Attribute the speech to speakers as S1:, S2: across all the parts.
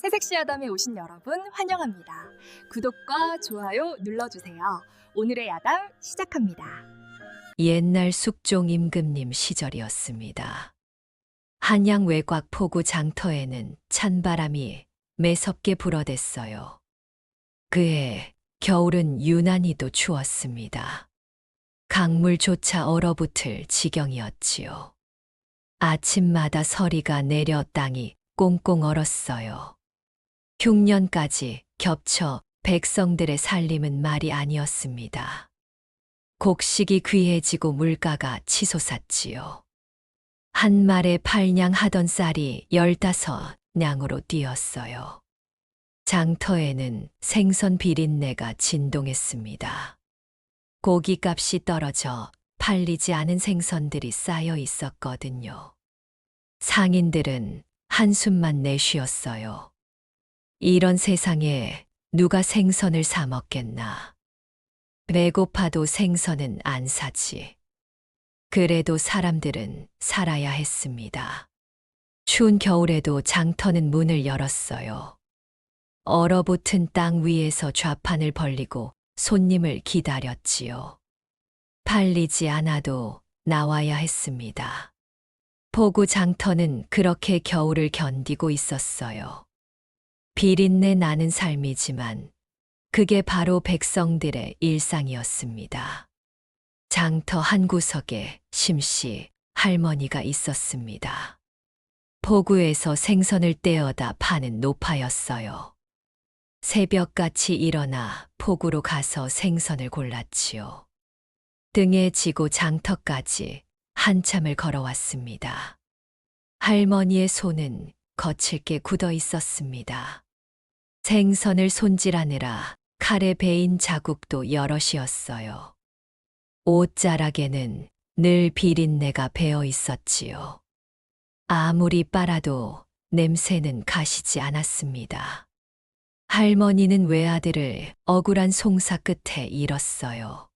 S1: 새색시 야담에 오신 여러분 환영합니다. 구독과 좋아요 눌러주세요. 오늘의 야담 시작합니다.
S2: 옛날 숙종 임금님 시절이었습니다. 한양 외곽 포구 장터에는 찬바람이 매섭게 불어댔어요. 그해 겨울은 유난히도 추웠습니다. 강물조차 얼어붙을 지경이었지요. 아침마다 서리가 내려 땅이 꽁꽁 얼었어요. 흉년까지 겹쳐 백성들의 살림은 말이 아니었습니다. 곡식이 귀해지고 물가가 치솟았지요. 한 말에 8냥 하던 쌀이 15냥으로 뛰었어요. 장터에는 생선 비린내가 진동했습니다. 고기값이 떨어져 팔리지 않은 생선들이 쌓여 있었거든요. 상인들은 한숨만 내쉬었어요. 이런 세상에 누가 생선을 사 먹겠나. 배고파도 생선은 안 사지. 그래도 사람들은 살아야 했습니다. 추운 겨울에도 장터는 문을 열었어요. 얼어붙은 땅 위에서 좌판을 벌리고 손님을 기다렸지요. 팔리지 않아도 나와야 했습니다. 포구 장터는 그렇게 겨울을 견디고 있었어요. 비린내 나는 삶이지만 그게 바로 백성들의 일상이었습니다. 장터 한 구석에 심씨 할머니가 있었습니다. 포구에서 생선을 떼어다 파는 노파였어요. 새벽같이 일어나 포구로 가서 생선을 골랐지요. 등에 지고 장터까지 한참을 걸어왔습니다. 할머니의 손은 거칠게 굳어 있었습니다. 생선을 손질하느라 칼에 베인 자국도 여럿이었어요. 옷자락에는 늘 비린내가 배어 있었지요. 아무리 빨아도 냄새는 가시지 않았습니다. 할머니는 외아들을 억울한 송사 끝에 잃었어요.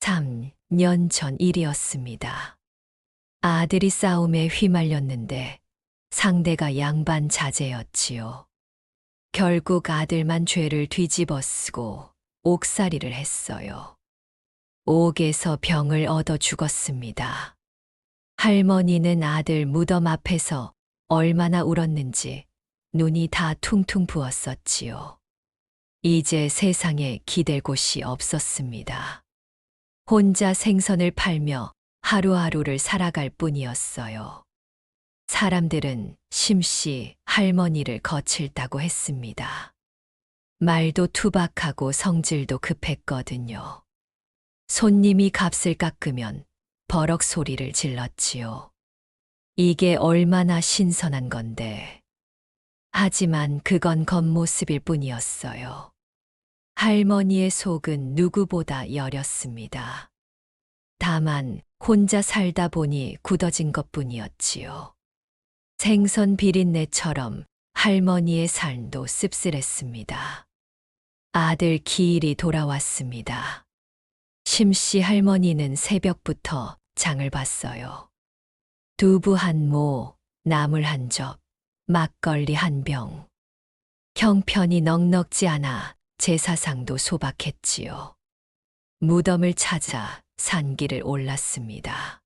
S2: 3년 전 일이었습니다. 아들이 싸움에 휘말렸는데 상대가 양반 자제였지요. 결국 아들만 죄를 뒤집어 쓰고 옥살이를 했어요. 옥에서 병을 얻어 죽었습니다. 할머니는 아들 무덤 앞에서 얼마나 울었는지 눈이 다 퉁퉁 부었었지요. 이제 세상에 기댈 곳이 없었습니다. 혼자 생선을 팔며 하루하루를 살아갈 뿐이었어요. 사람들은 심씨 할머니를 거칠다고 했습니다. 말도 투박하고 성질도 급했거든요. 손님이 값을 깎으면 버럭 소리를 질렀지요. 이게 얼마나 신선한 건데. 하지만 그건 겉모습일 뿐이었어요. 할머니의 속은 누구보다 여렸습니다. 다만 혼자 살다 보니 굳어진 것뿐이었지요. 생선 비린내처럼 할머니의 삶도 씁쓸했습니다. 아들 기일이 돌아왔습니다. 심씨 할머니는 새벽부터 장을 봤어요. 두부 한 모, 나물 한 접, 막걸리 한 병. 형편이 넉넉지 않아 제사상도 소박했지요. 무덤을 찾아 산길을 올랐습니다.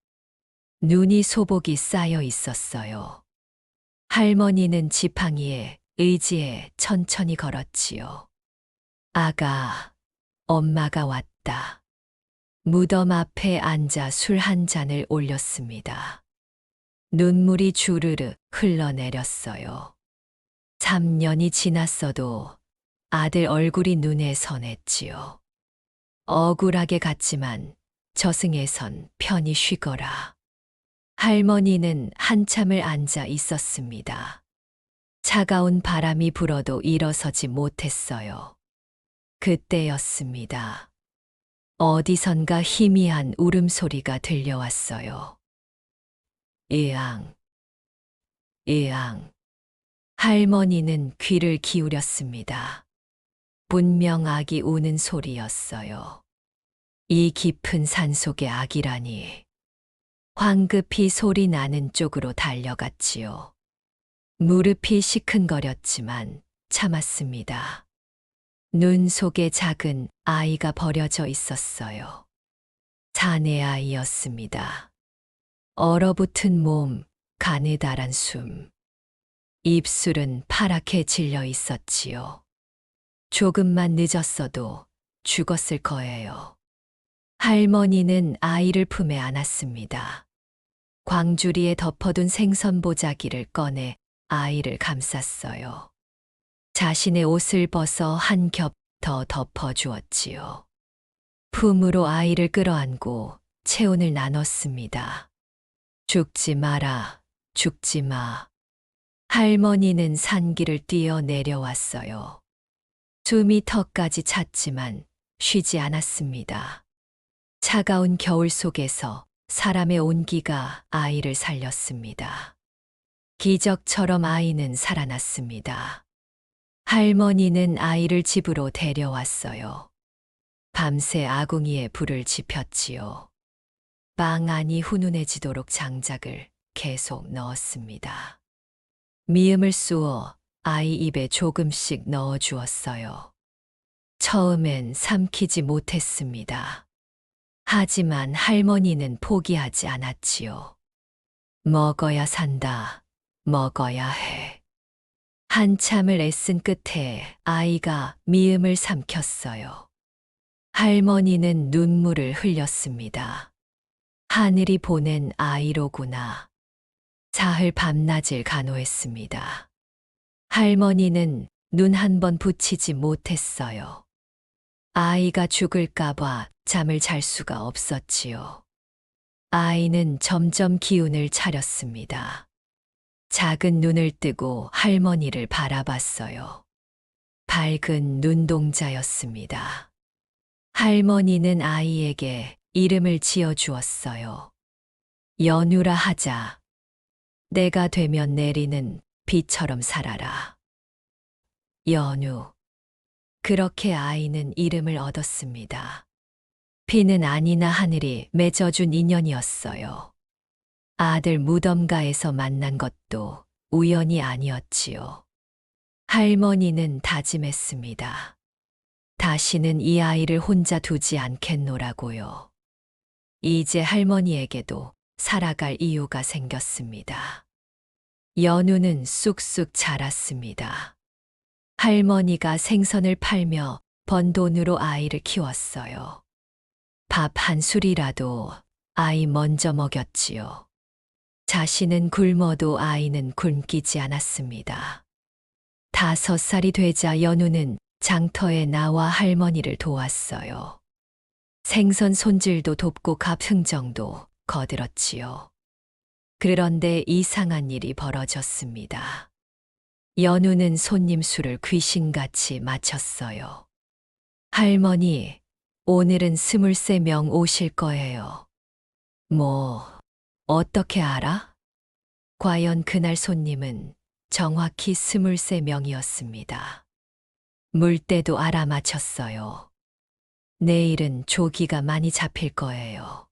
S2: 눈이 소복이 쌓여 있었어요. 할머니는 지팡이에 의지해 천천히 걸었지요. 아가, 엄마가 왔다. 무덤 앞에 앉아 술 한 잔을 올렸습니다. 눈물이 주르르 흘러내렸어요. 3년이 지났어도 아들 얼굴이 눈에 선했지요. 억울하게 갔지만 저승에선 편히 쉬거라. 할머니는 한참을 앉아 있었습니다. 차가운 바람이 불어도 일어서지 못했어요. 그때였습니다. 어디선가 희미한 울음소리가 들려왔어요. 으앙, 으앙. 할머니는 귀를 기울였습니다. 분명 아기 우는 소리였어요. 이 깊은 산속의 아기라니. 황급히 소리 나는 쪽으로 달려갔지요. 무릎이 시큰거렸지만 참았습니다. 눈 속에 작은 아이가 버려져 있었어요. 사내 아이였습니다. 얼어붙은 몸, 가느다란 숨. 입술은 파랗게 질려 있었지요. 조금만 늦었어도 죽었을 거예요. 할머니는 아이를 품에 안았습니다. 광주리에 덮어둔 생선 보자기를 꺼내 아이를 감쌌어요. 자신의 옷을 벗어 한 겹 더 덮어주었지요. 품으로 아이를 끌어안고 체온을 나눴습니다. 죽지 마라, 죽지 마. 할머니는 산길을 뛰어 내려왔어요. 숨이 턱까지 찼지만 쉬지 않았습니다. 차가운 겨울 속에서 사람의 온기가 아이를 살렸습니다. 기적처럼 아이는 살아났습니다. 할머니는 아이를 집으로 데려왔어요. 밤새 아궁이에 불을 지폈지요. 빵 안이 훈훈해지도록 장작을 계속 넣었습니다. 미음을 쑤어 아이 입에 조금씩 넣어 주었어요. 처음엔 삼키지 못했습니다. 하지만 할머니는 포기하지 않았지요. 먹어야 산다. 먹어야 해. 한참을 애쓴 끝에 아이가 미음을 삼켰어요. 할머니는 눈물을 흘렸습니다. 하늘이 보낸 아이로구나. 사흘 밤낮을 간호했습니다. 할머니는 눈 한 번 붙이지 못했어요. 아이가 죽을까봐 잠을 잘 수가 없었지요. 아이는 점점 기운을 차렸습니다. 작은 눈을 뜨고 할머니를 바라봤어요. 밝은 눈동자였습니다. 할머니는 아이에게 이름을 지어 주었어요. 연우라 하자. 내가 되면 내리는 비처럼 살아라. 연우. 그렇게 아이는 이름을 얻었습니다. 비는 아니나 하늘이 맺어준 인연이었어요. 아들 무덤가에서 만난 것도 우연이 아니었지요. 할머니는 다짐했습니다. 다시는 이 아이를 혼자 두지 않겠노라고요. 이제 할머니에게도 살아갈 이유가 생겼습니다. 연우는 쑥쑥 자랐습니다. 할머니가 생선을 팔며 번 돈으로 아이를 키웠어요. 밥 한 술이라도 아이 먼저 먹였지요. 자신은 굶어도 아이는 굶기지 않았습니다. 5살이 되자 연우는 장터에 나와 할머니를 도왔어요. 생선 손질도 돕고 갑 흥정도 거들었지요. 그런데 이상한 일이 벌어졌습니다. 연우는 손님 수를 귀신같이 맞췄어요. 할머니, 오늘은 23명 오실 거예요. 뭐, 어떻게 알아? 과연 그날 손님은 정확히 23명이었습니다. 물때도 알아맞혔어요. 내일은 조기가 많이 잡힐 거예요.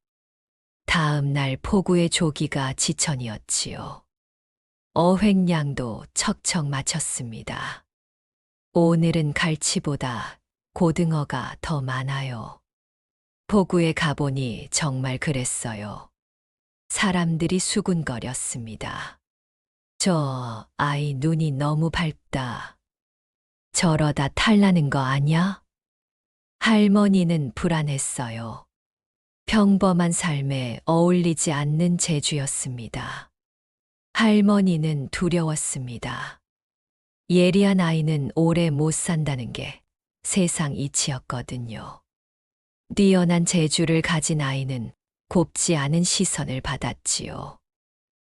S2: 다음 날 포구의 조기가 지천이었지요. 어획량도 척척 맞췄습니다. 오늘은 갈치보다 고등어가 더 많아요. 포구에 가보니 정말 그랬어요. 사람들이 수군거렸습니다. 저 아이 눈이 너무 밝다. 저러다 탈나는 거 아냐? 할머니는 불안했어요. 평범한 삶에 어울리지 않는 재주였습니다. 할머니는 두려웠습니다. 예리한 아이는 오래 못 산다는 게 세상 이치였거든요. 뛰어난 재주를 가진 아이는 곱지 않은 시선을 받았지요.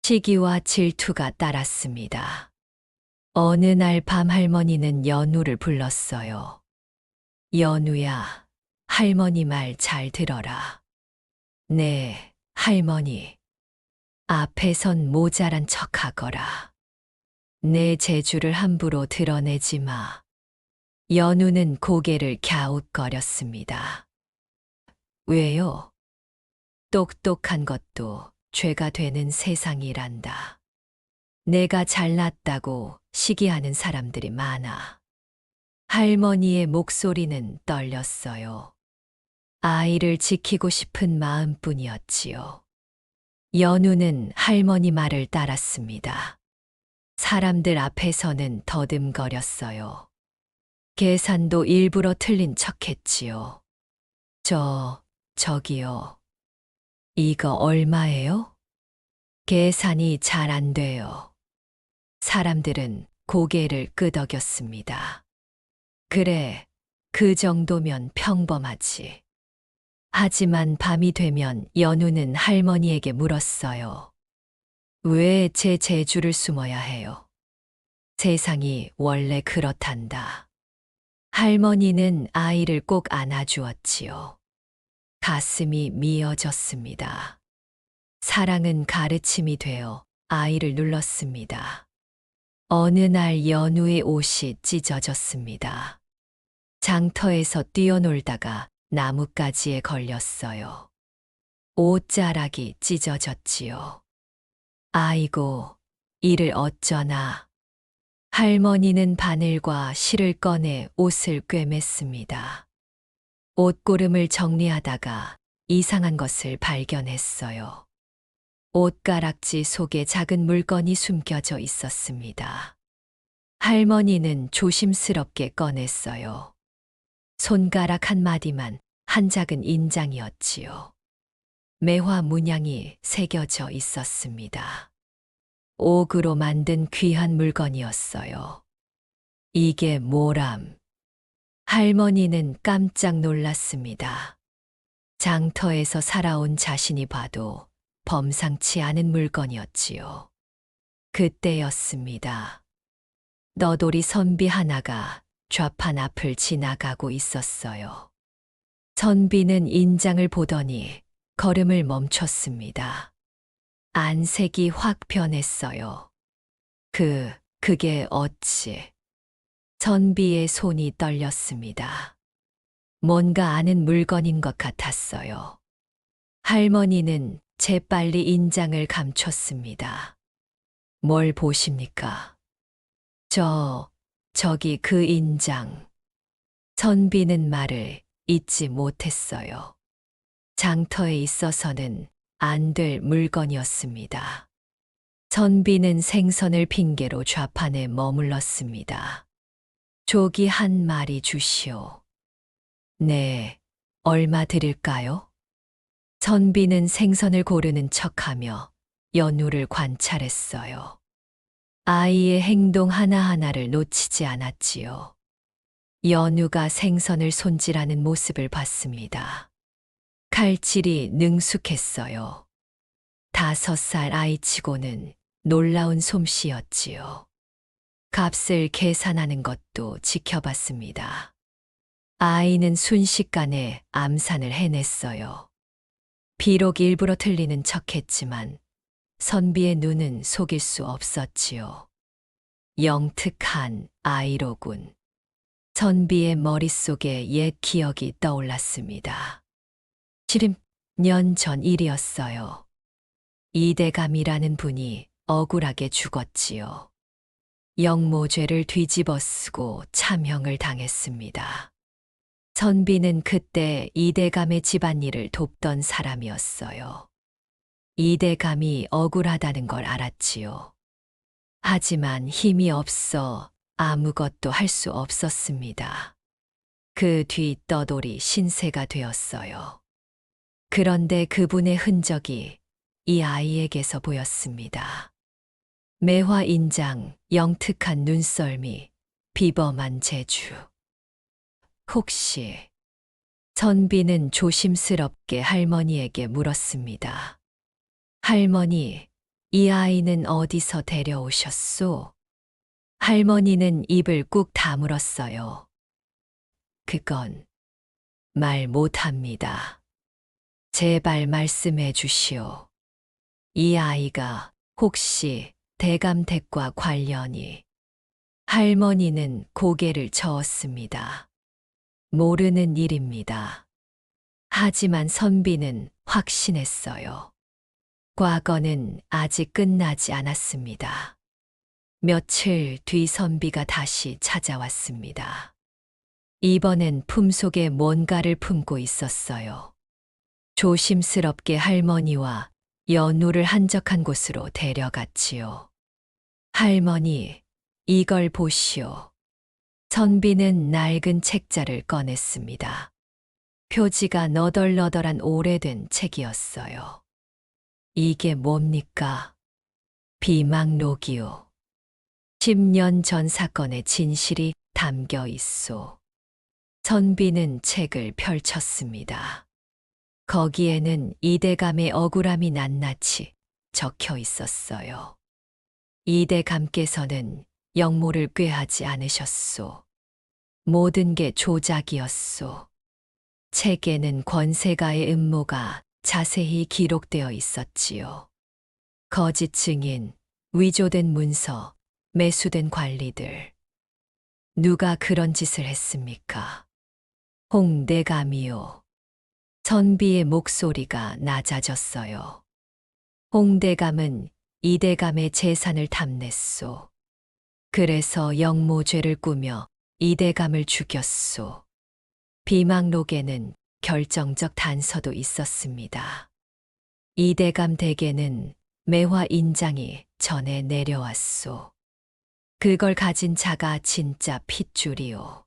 S2: 시기와 질투가 따랐습니다. 어느 날 밤 할머니는 연우를 불렀어요. 연우야, 할머니 말 잘 들어라. 네, 할머니. 앞에선 모자란 척하거라. 내 재주를 함부로 드러내지 마. 연우는 고개를 갸웃거렸습니다. 왜요? 똑똑한 것도 죄가 되는 세상이란다. 내가 잘났다고 시기하는 사람들이 많아. 할머니의 목소리는 떨렸어요. 아이를 지키고 싶은 마음뿐이었지요. 연우는 할머니 말을 따랐습니다. 사람들 앞에서는 더듬거렸어요. 계산도 일부러 틀린 척했지요. 저기요. 이거 얼마예요? 계산이 잘 안 돼요. 사람들은 고개를 끄덕였습니다. 그래, 그 정도면 평범하지. 하지만 밤이 되면 연우는 할머니에게 물었어요. 왜 제 재주를 숨어야 해요? 세상이 원래 그렇단다. 할머니는 아이를 꼭 안아주었지요. 가슴이 미어졌습니다. 사랑은 가르침이 되어 아이를 눌렀습니다. 어느 날 연우의 옷이 찢어졌습니다. 장터에서 뛰어놀다가 나뭇가지에 걸렸어요. 옷자락이 찢어졌지요. 아이고, 이를 어쩌나. 할머니는 바늘과 실을 꺼내 옷을 꿰맸습니다. 옷고름을 정리하다가 이상한 것을 발견했어요. 옷가락지 속에 작은 물건이 숨겨져 있었습니다. 할머니는 조심스럽게 꺼냈어요. 손가락 한 마디만 한 작은 인장이었지요. 매화 문양이 새겨져 있었습니다. 옥으로 만든 귀한 물건이었어요. 이게 뭐람? 할머니는 깜짝 놀랐습니다. 장터에서 살아온 자신이 봐도 범상치 않은 물건이었지요. 그때였습니다. 너돌이 선비 하나가 좌판 앞을 지나가고 있었어요. 선비는 인장을 보더니 걸음을 멈췄습니다. 안색이 확 변했어요. 그게 어찌. 선비의 손이 떨렸습니다. 뭔가 아는 물건인 것 같았어요. 할머니는 재빨리 인장을 감췄습니다. 뭘 보십니까? 저기 그 인장. 선비는 말을 잇지 못했어요. 장터에 있어서는 안 될 물건이었습니다. 선비는 생선을 핑계로 좌판에 머물렀습니다. 조기 한 마리 주시오. 네, 얼마 드릴까요? 선비는 생선을 고르는 척하며 연우를 관찰했어요. 아이의 행동 하나하나를 놓치지 않았지요. 연우가 생선을 손질하는 모습을 봤습니다. 칼질이 능숙했어요. 5살 아이치고는 놀라운 솜씨였지요. 값을 계산하는 것도 지켜봤습니다. 아이는 순식간에 암산을 해냈어요. 비록 일부러 틀리는 척했지만 선비의 눈은 속일 수 없었지요. 영특한 아이로군. 선비의 머릿속에 옛 기억이 떠올랐습니다. 70년 전 일이었어요. 이대감이라는 분이 억울하게 죽었지요. 영모죄를 뒤집어 쓰고 참형을 당했습니다. 선비는 그때 이대감의 집안일을 돕던 사람이었어요. 이대감이 억울하다는 걸 알았지요. 하지만 힘이 없어 아무것도 할 수 없었습니다. 그 뒤 떠돌이 신세가 되었어요. 그런데 그분의 흔적이 이 아이에게서 보였습니다. 매화 인장, 영특한 눈썰미, 비범한 재주. 혹시 선비는 조심스럽게 할머니에게 물었습니다. 할머니, 이 아이는 어디서 데려오셨소? 할머니는 입을 꾹 다물었어요. 그건 말 못합니다. 제발 말씀해 주시오. 이 아이가 혹시 대감댁과 관련이. 할머니는 고개를 저었습니다. 모르는 일입니다. 하지만 선비는 확신했어요. 과거는 아직 끝나지 않았습니다. 며칠 뒤 선비가 다시 찾아왔습니다. 이번엔 품속에 뭔가를 품고 있었어요. 조심스럽게 할머니와 연우를 한적한 곳으로 데려갔지요. 할머니, 이걸 보시오. 선비는 낡은 책자를 꺼냈습니다. 표지가 너덜너덜한 오래된 책이었어요. 이게 뭡니까? 비망록이요. 10년 전 사건의 진실이 담겨 있소. 선비는 책을 펼쳤습니다. 거기에는 이대감의 억울함이 낱낱이 적혀 있었어요. 이대감께서는 영모를 꾀하지 않으셨소. 모든 게 조작이었소. 책에는 권세가의 음모가 자세히 기록되어 있었지요. 거짓 증인, 위조된 문서, 매수된 관리들. 누가 그런 짓을 했습니까? 홍대감이요. 선비의 목소리가 낮아졌어요. 홍대감은 이대감의 재산을 탐냈소. 그래서 영모죄를 꾸며 이대감을 죽였소. 비망록에는 결정적 단서도 있었습니다. 이대감 댁에는 매화 인장이 전에 내려왔소. 그걸 가진 자가 진짜 핏줄이요.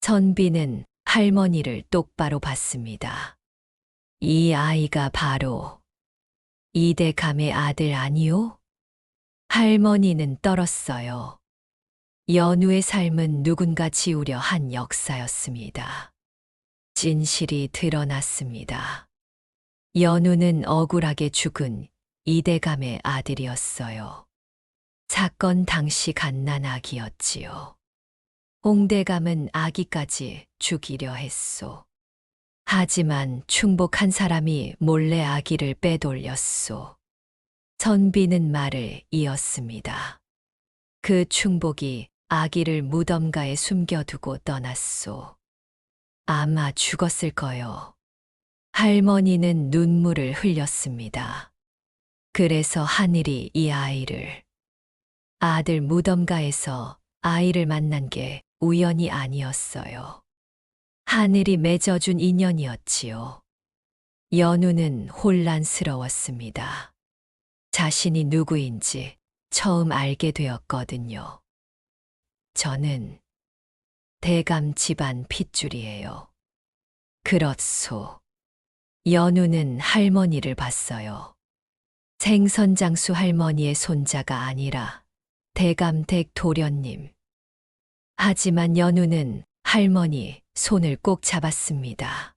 S2: 선비는 할머니를 똑바로 봤습니다. 이 아이가 바로 이대감의 아들 아니요? 할머니는 떨었어요. 연우의 삶은 누군가 지우려 한 역사였습니다. 진실이 드러났습니다. 연우는 억울하게 죽은 이대감의 아들이었어요. 사건 당시 갓난아기였지요. 홍대감은 아기까지 죽이려 했소. 하지만 충복한 사람이 몰래 아기를 빼돌렸소. 선비는 말을 이었습니다. 그 충복이 아기를 무덤가에 숨겨두고 떠났소. 아마 죽었을 거요. 할머니는 눈물을 흘렸습니다. 그래서 하늘이 이 아이를, 아들 무덤가에서 아이를 만난 게 우연이 아니었어요. 하늘이 맺어준 인연이었지요. 연우는 혼란스러웠습니다. 자신이 누구인지 처음 알게 되었거든요. 저는 대감 집안 핏줄이에요. 그렇소. 연우는 할머니를 봤어요. 생선장수 할머니의 손자가 아니라 대감 댁 도련님. 하지만 연우는 할머니 손을 꼭 잡았습니다.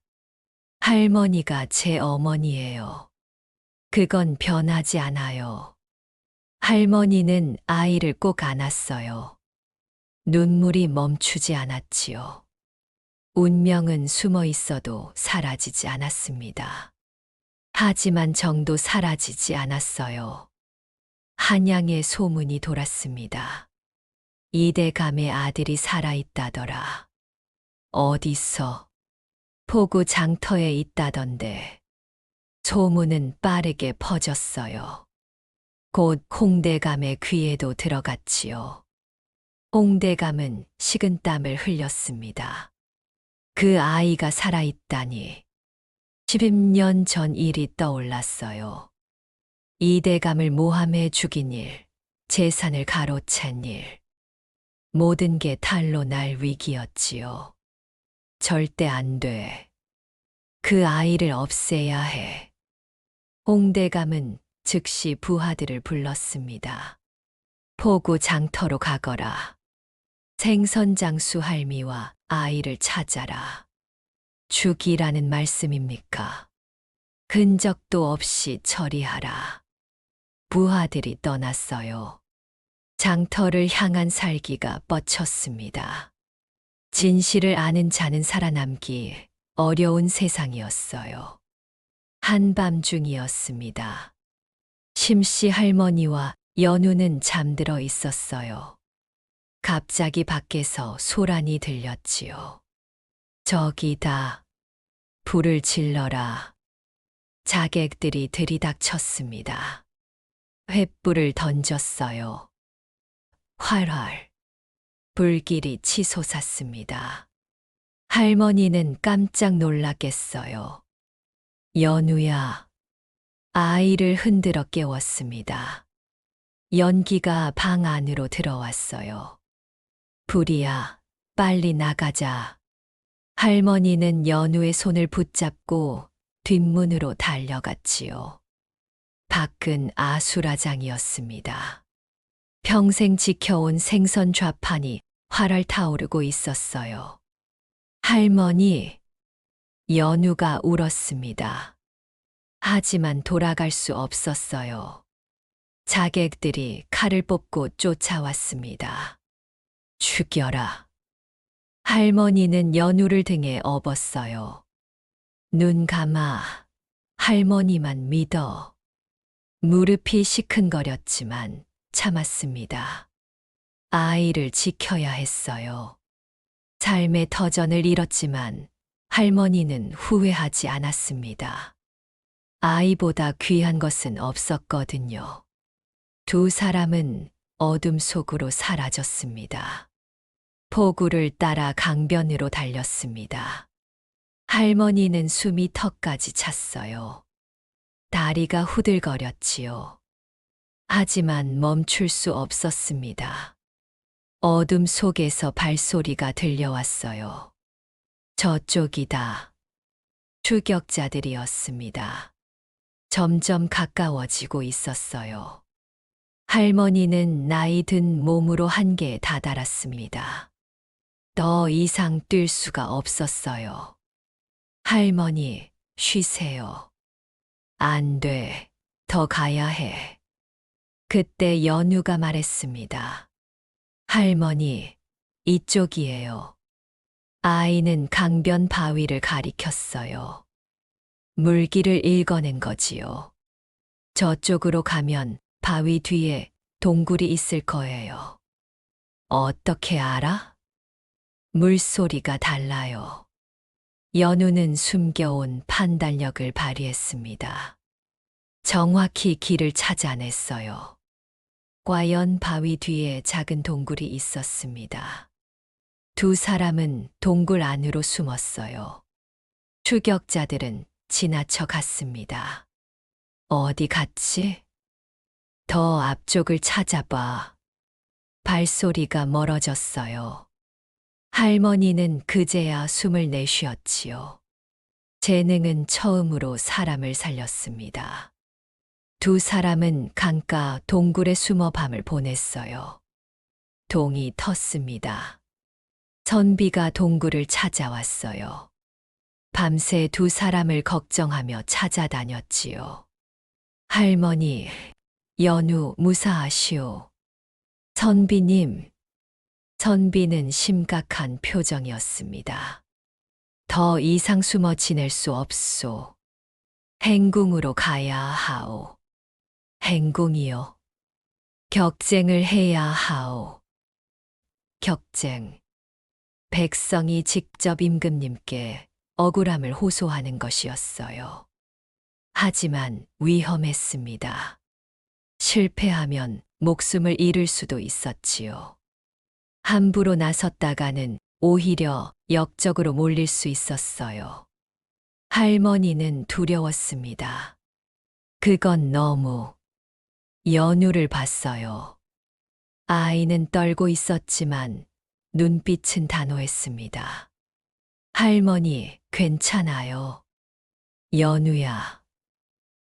S2: 할머니가 제 어머니예요. 그건 변하지 않아요. 할머니는 아이를 꼭 안았어요. 눈물이 멈추지 않았지요. 운명은 숨어 있어도 사라지지 않았습니다. 하지만 정도 사라지지 않았어요. 한양에 소문이 돌았습니다. 이대감의 아들이 살아있다더라. 어디서? 포구 장터에 있다던데. 소문은 빠르게 퍼졌어요. 곧 홍대감의 귀에도 들어갔지요. 홍대감은 식은땀을 흘렸습니다. 그 아이가 살아있다니. 10년 전 일이 떠올랐어요. 이대감을 모함해 죽인 일, 재산을 가로챈 일. 모든 게 탈로 날 위기였지요. 절대 안 돼. 그 아이를 없애야 해. 홍대감은 즉시 부하들을 불렀습니다. 포구 장터로 가거라. 생선장수 할미와 아이를 찾아라. 죽이라는 말씀입니까? 흔적도 없이 처리하라. 부하들이 떠났어요. 장터를 향한 살기가 뻗쳤습니다. 진실을 아는 자는 살아남기 어려운 세상이었어요. 한밤중이었습니다. 심씨 할머니와 연우는 잠들어 있었어요. 갑자기 밖에서 소란이 들렸지요. 저기다. 불을 질러라. 자객들이 들이닥쳤습니다. 횃불을 던졌어요. 활활 불길이 치솟았습니다. 할머니는 깜짝 놀랐겠어요. 연우야, 아이를 흔들어 깨웠습니다. 연기가 방 안으로 들어왔어요. 불이야, 빨리 나가자. 할머니는 연우의 손을 붙잡고 뒷문으로 달려갔지요. 밖은 아수라장이었습니다. 평생 지켜온 생선 좌판이 활활 타오르고 있었어요. 할머니, 연우가 울었습니다. 하지만 돌아갈 수 없었어요. 자객들이 칼을 뽑고 쫓아왔습니다. 죽여라. 할머니는 연우를 등에 업었어요. 눈 감아. 할머니만 믿어. 무릎이 시큰거렸지만 참았습니다. 아이를 지켜야 했어요. 삶의 터전을 잃었지만 할머니는 후회하지 않았습니다. 아이보다 귀한 것은 없었거든요. 두 사람은 어둠 속으로 사라졌습니다. 포구를 따라 강변으로 달렸습니다. 할머니는 숨이 턱까지 찼어요. 다리가 후들거렸지요. 하지만 멈출 수 없었습니다. 어둠 속에서 발소리가 들려왔어요. 저쪽이다. 추격자들이었습니다. 점점 가까워지고 있었어요. 할머니는 나이 든 몸으로 한계에 다다랐습니다. 더 이상 뛸 수가 없었어요. 할머니, 쉬세요. 안 돼. 더 가야 해. 그때 연우가 말했습니다. 할머니, 이쪽이에요. 아이는 강변 바위를 가리켰어요. 물기를 읽어낸 거지요. 저쪽으로 가면 바위 뒤에 동굴이 있을 거예요. 어떻게 알아? 물소리가 달라요. 연우는 숨겨온 판단력을 발휘했습니다. 정확히 길을 찾아냈어요. 과연 바위 뒤에 작은 동굴이 있었습니다. 두 사람은 동굴 안으로 숨었어요. 추격자들은 지나쳐 갔습니다. 어디 갔지? 더 앞쪽을 찾아봐. 발소리가 멀어졌어요. 할머니는 그제야 숨을 내쉬었지요. 재능은 처음으로 사람을 살렸습니다. 두 사람은 강가 동굴에 숨어 밤을 보냈어요. 동이 텄습니다. 선비가 동굴을 찾아왔어요. 밤새 두 사람을 걱정하며 찾아다녔지요. 할머니, 연우 무사하시오. 선비님. 선비는 심각한 표정이었습니다. 더 이상 숨어 지낼 수 없소. 행궁으로 가야 하오. 행궁이요. 격쟁을 해야 하오. 격쟁. 백성이 직접 임금님께 억울함을 호소하는 것이었어요. 하지만 위험했습니다. 실패하면 목숨을 잃을 수도 있었지요. 함부로 나섰다가는 오히려 역적으로 몰릴 수 있었어요. 할머니는 두려웠습니다. 그건 너무 연우를 봤어요. 아이는 떨고 있었지만 눈빛은 단호했습니다. 할머니, 괜찮아요. 연우야,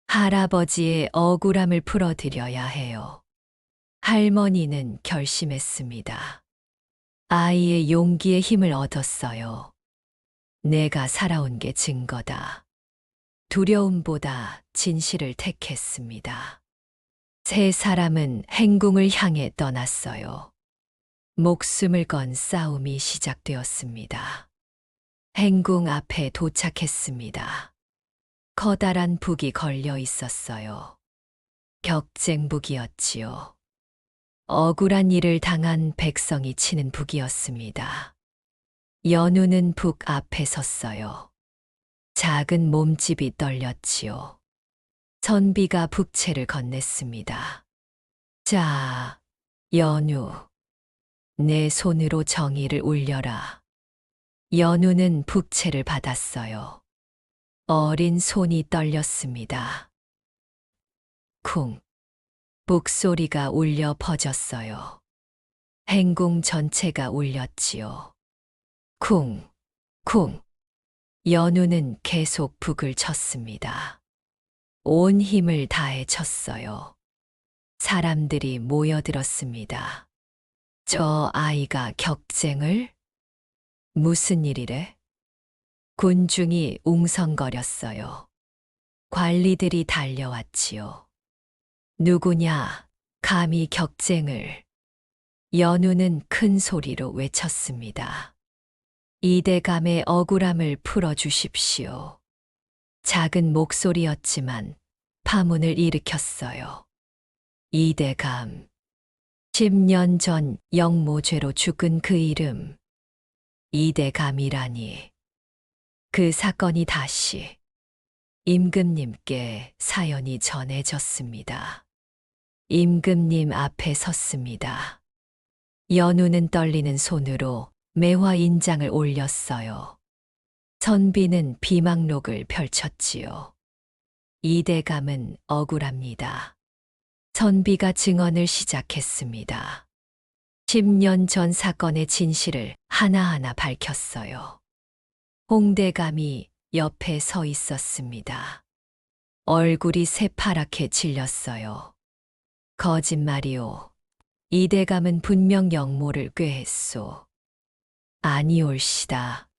S2: 할아버지의 억울함을 풀어드려야 해요. 할머니는 결심했습니다. 아이의 용기에 힘을 얻었어요. 내가 살아온 게 증거다. 두려움보다 진실을 택했습니다. 세 사람은 행궁을 향해 떠났어요. 목숨을 건 싸움이 시작되었습니다. 행궁 앞에 도착했습니다. 커다란 북이 걸려 있었어요. 격쟁북이었지요. 억울한 일을 당한 백성이 치는 북이었습니다. 연우는 북 앞에 섰어요. 작은 몸집이 떨렸지요. 선비가 북채를 건넸습니다. 자, 연우, 내 손으로 정의를 울려라. 연우는 북채를 받았어요. 어린 손이 떨렸습니다. 쿵. 북소리가 울려 퍼졌어요. 행궁 전체가 울렸지요. 쿵, 쿵. 연우는 계속 북을 쳤습니다. 온 힘을 다해 쳤어요. 사람들이 모여들었습니다. 저 아이가 격쟁을? 무슨 일이래? 군중이 웅성거렸어요. 관리들이 달려왔지요. 누구냐, 감히 격쟁을. 연우는 큰 소리로 외쳤습니다. 이대감의 억울함을 풀어주십시오. 작은 목소리였지만 파문을 일으켰어요. 이대감. 10년 전 영모죄로 죽은 그 이름. 이대감이라니. 그 사건이 다시 임금님께 사연이 전해졌습니다. 임금님 앞에 섰습니다. 연우는 떨리는 손으로 매화 인장을 올렸어요. 선비는 비망록을 펼쳤지요. 이대감은 억울합니다. 선비가 증언을 시작했습니다. 10년 전 사건의 진실을 하나하나 밝혔어요. 홍대감이 옆에 서 있었습니다. 얼굴이 새파랗게 질렸어요. 거짓말이오. 이대감은 분명 영모를 꾀했소. 아니올시다.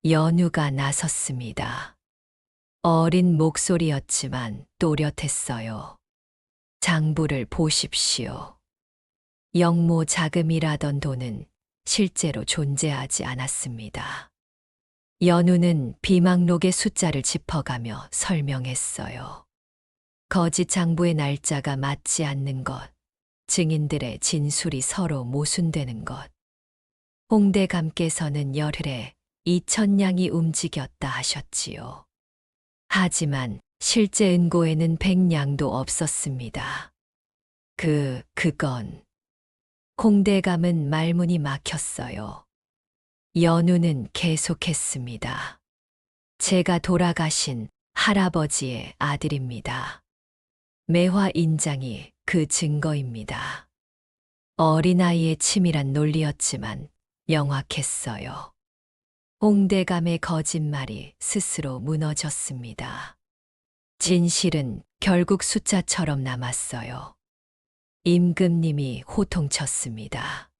S2: 연우가 나섰습니다. 어린 목소리였지만 또렷했어요. 장부를 보십시오. 영모 자금이라던 돈은 실제로 존재하지 않았습니다. 연우는 비망록의 숫자를 짚어가며 설명했어요. 거짓 장부의 날짜가 맞지 않는 것, 증인들의 진술이 서로 모순되는 것. 홍대감께서는 열흘에 2,000냥이 움직였다 하셨지요. 하지만 실제 은고에는 100냥도 없었습니다. 그건. 홍대감은 말문이 막혔어요. 연우는 계속했습니다. 제가 돌아가신 할아버지의 아들입니다. 매화 인장이 그 증거입니다. 어린아이의 치밀한 논리였지만 명확했어요. 홍대감의 거짓말이 스스로 무너졌습니다. 진실은 결국 숫자처럼 남았어요. 임금님이 호통쳤습니다.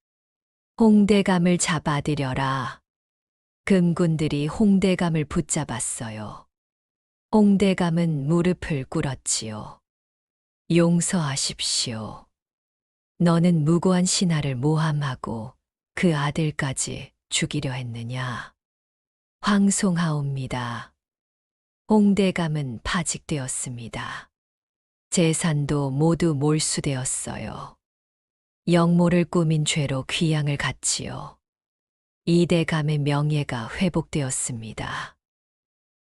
S2: 홍대감을 잡아들여라. 금군들이 홍대감을 붙잡았어요. 홍대감은 무릎을 꿇었지요. 용서하십시오. 너는 무고한 신하를 모함하고 그 아들까지 죽이려 했느냐. 황송하옵니다. 홍대감은 파직되었습니다. 재산도 모두 몰수되었어요. 영모를 꾸민 죄로 귀양을 갔지요. 이대감의 명예가 회복되었습니다.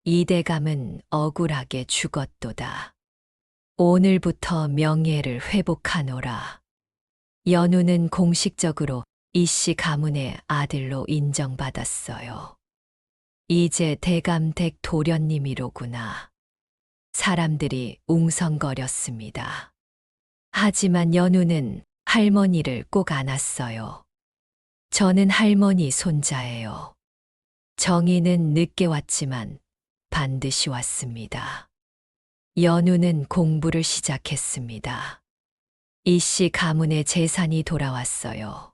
S2: 이대감은 억울하게 죽었도다. 오늘부터 명예를 회복하노라. 연우는 공식적으로 이씨 가문의 아들로 인정받았어요. 이제 대감댁 도련님이로구나. 사람들이 웅성거렸습니다. 하지만 연우는 할머니를 꼭 안았어요. 저는 할머니 손자예요. 정의는 늦게 왔지만 반드시 왔습니다. 연우는 공부를 시작했습니다. 이씨 가문의 재산이 돌아왔어요.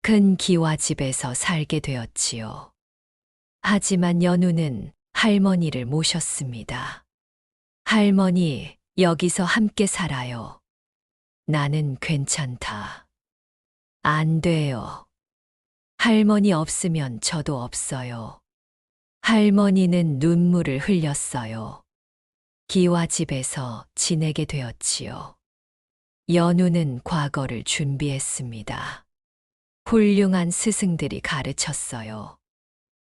S2: 큰 기와집에서 살게 되었지요. 하지만 연우는 할머니를 모셨습니다. 할머니, 여기서 함께 살아요. 나는 괜찮다. 안 돼요. 할머니 없으면 저도 없어요. 할머니는 눈물을 흘렸어요. 기와집에서 지내게 되었지요. 연우는 과거를 준비했습니다. 훌륭한 스승들이 가르쳤어요.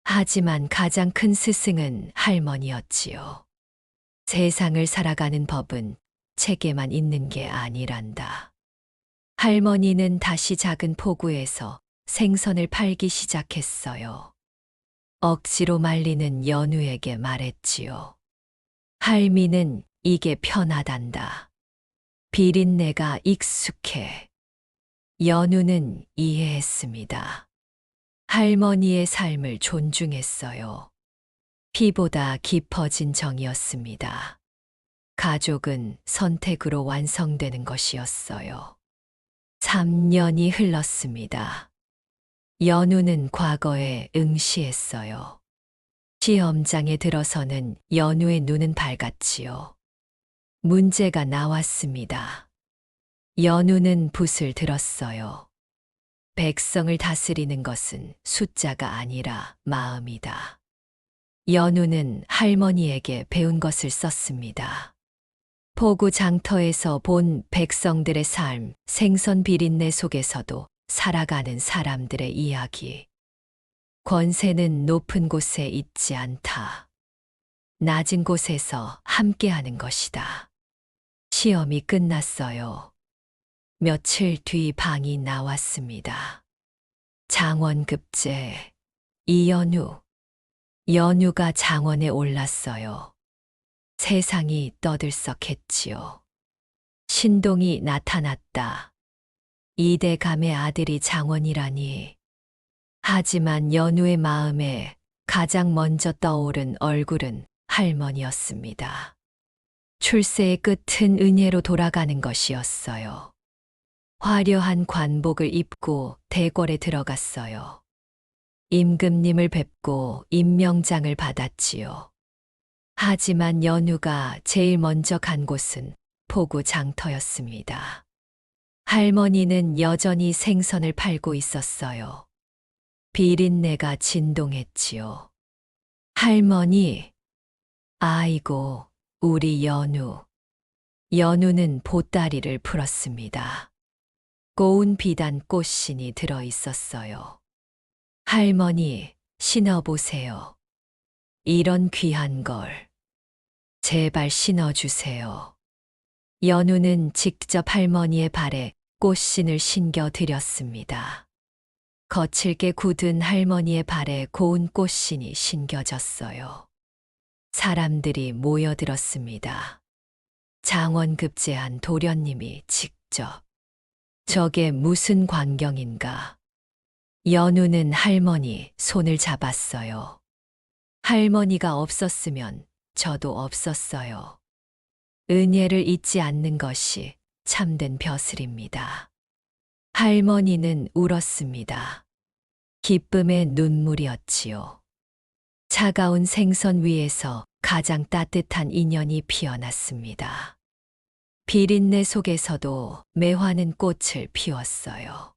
S2: 하지만 가장 큰 스승은 할머니였지요. 세상을 살아가는 법은 책에만 있는 게 아니란다. 할머니는 다시 작은 포구에서 생선을 팔기 시작했어요. 억지로 말리는 연우에게 말했지요. 할미는 이게 편하단다. 비린내가 익숙해. 연우는 이해했습니다. 할머니의 삶을 존중했어요. 피보다 깊어진 정이었습니다. 가족은 선택으로 완성되는 것이었어요. 3년이 흘렀습니다. 연우는 과거에 응시했어요. 시험장에 들어서는 연우의 눈은 밝았지요. 문제가 나왔습니다. 연우는 붓을 들었어요. 백성을 다스리는 것은 숫자가 아니라 마음이다. 연우는 할머니에게 배운 것을 썼습니다. 포구 장터에서 본 백성들의 삶, 생선 비린내 속에서도 살아가는 사람들의 이야기. 권세는 높은 곳에 있지 않다. 낮은 곳에서 함께하는 것이다. 시험이 끝났어요. 며칠 뒤 방이 나왔습니다. 장원급제, 이연우. 연우가 장원에 올랐어요. 세상이 떠들썩했지요. 신동이 나타났다. 이대감의 아들이 장원이라니. 하지만 연우의 마음에 가장 먼저 떠오른 얼굴은 할머니였습니다. 출세의 끝은 은혜로 돌아가는 것이었어요. 화려한 관복을 입고 대궐에 들어갔어요. 임금님을 뵙고 임명장을 받았지요. 하지만 연우가 제일 먼저 간 곳은 포구 장터였습니다. 할머니는 여전히 생선을 팔고 있었어요. 비린내가 진동했지요. 할머니, 아이고, 우리 연우. 연우는 보따리를 풀었습니다. 고운 비단 꽃신이 들어 있었어요. 할머니, 신어보세요. 이런 귀한 걸. 제발 신어주세요. 연우는 직접 할머니의 발에 꽃신을 신겨 드렸습니다. 거칠게 굳은 할머니의 발에 고운 꽃신이 신겨졌어요. 사람들이 모여들었습니다. 장원급제한 도련님이 직접. 저게 무슨 광경인가. 연우는 할머니 손을 잡았어요. 할머니가 없었으면 저도 없었어요. 은혜를 잊지 않는 것이 참된 벼슬입니다. 할머니는 울었습니다. 기쁨의 눈물이었지요. 차가운 생선 위에서 가장 따뜻한 인연이 피어났습니다. 비린내 속에서도 매화는 꽃을 피웠어요.